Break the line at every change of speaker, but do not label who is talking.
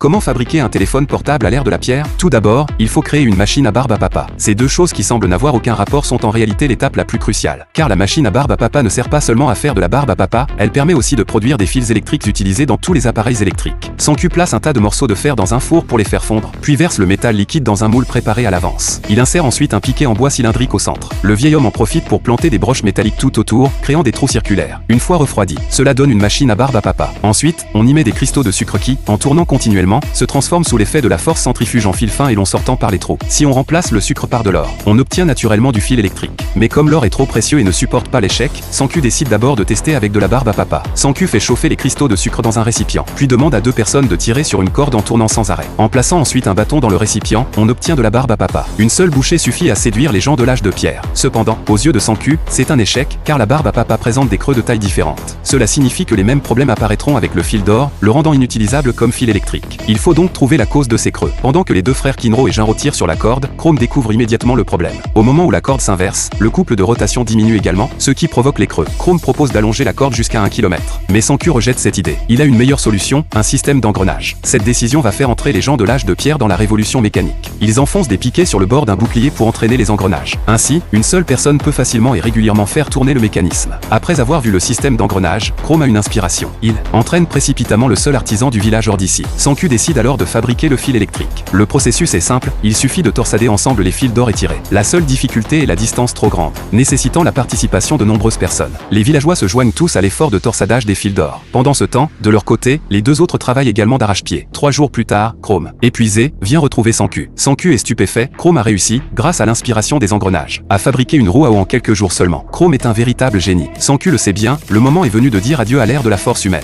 Comment fabriquer un téléphone portable à l'ère de la pierre? Tout d'abord, il faut créer une machine à barbe à papa. Ces deux choses qui semblent n'avoir aucun rapport sont en réalité l'étape la plus cruciale. Car la machine à barbe à papa ne sert pas seulement à faire de la barbe à papa, elle permet aussi de produire des fils électriques utilisés dans tous les appareils électriques. Sanku place un tas de morceaux de fer dans un four pour les faire fondre, puis verse le métal liquide dans un moule préparé à l'avance. Il insère ensuite un piquet en bois cylindrique au centre. Le vieil homme en profite pour planter des broches métalliques tout autour, créant des trous circulaires. Une fois refroidi, cela donne une machine à barbe à papa. Ensuite, on y met des cristaux de sucre qui, en tournant continuellement, se transforme sous l'effet de la force centrifuge en fil fin et long sortant par les trous. Si on remplace le sucre par de l'or, on obtient naturellement du fil électrique. Mais comme l'or est trop précieux et ne supporte pas l'échec, Sanku décide d'abord de tester avec de la barbe à papa. Sanku fait chauffer les cristaux de sucre dans un récipient, puis demande à deux personnes de tirer sur une corde en tournant sans arrêt. En plaçant ensuite un bâton dans le récipient, on obtient de la barbe à papa. Une seule bouchée suffit à séduire les gens de l'âge de pierre. Cependant, aux yeux de Sanku, c'est un échec, car la barbe à papa présente des creux de taille différentes. Cela signifie que les mêmes problèmes apparaîtront avec le fil d'or, le rendant inutilisable comme fil électrique. Il faut donc trouver la cause de ces creux. Pendant que les deux frères Kinro et Jinro tirent sur la corde, Chrome découvre immédiatement le problème. Au moment où la corde s'inverse, le couple de rotation diminue également, ce qui provoque les creux. Chrome propose d'allonger la corde jusqu'à 1 km. Mais Sanku rejette cette idée. Il a une meilleure solution, un système d'engrenage. Cette décision va faire entrer les gens de l'âge de pierre dans la révolution mécanique. Ils enfoncent des piquets sur le bord d'un bouclier pour entraîner les engrenages. Ainsi, une seule personne peut facilement et régulièrement faire tourner le mécanisme. Après avoir vu le système d'engrenage, Chrome a une inspiration. Il entraîne précipitamment le seul artisan du village hors d'ici. Sanku décide alors de fabriquer le fil électrique. Le processus est simple, il suffit de torsader ensemble les fils d'or étirés. La seule difficulté est la distance trop grande, nécessitant la participation de nombreuses personnes. Les villageois se joignent tous à l'effort de torsadage des fils d'or. Pendant ce temps, de leur côté, les deux autres travaillent également d'arrache-pied. 3 jours plus tard, Chrome, épuisé, vient retrouver Sanku. Sanku est stupéfait, Chrome a réussi, grâce à l'inspiration des engrenages, à fabriquer une roue à eau en quelques jours seulement. Chrome est un véritable génie. Sanku le sait bien, le moment est venu de dire adieu à l'ère de la force humaine.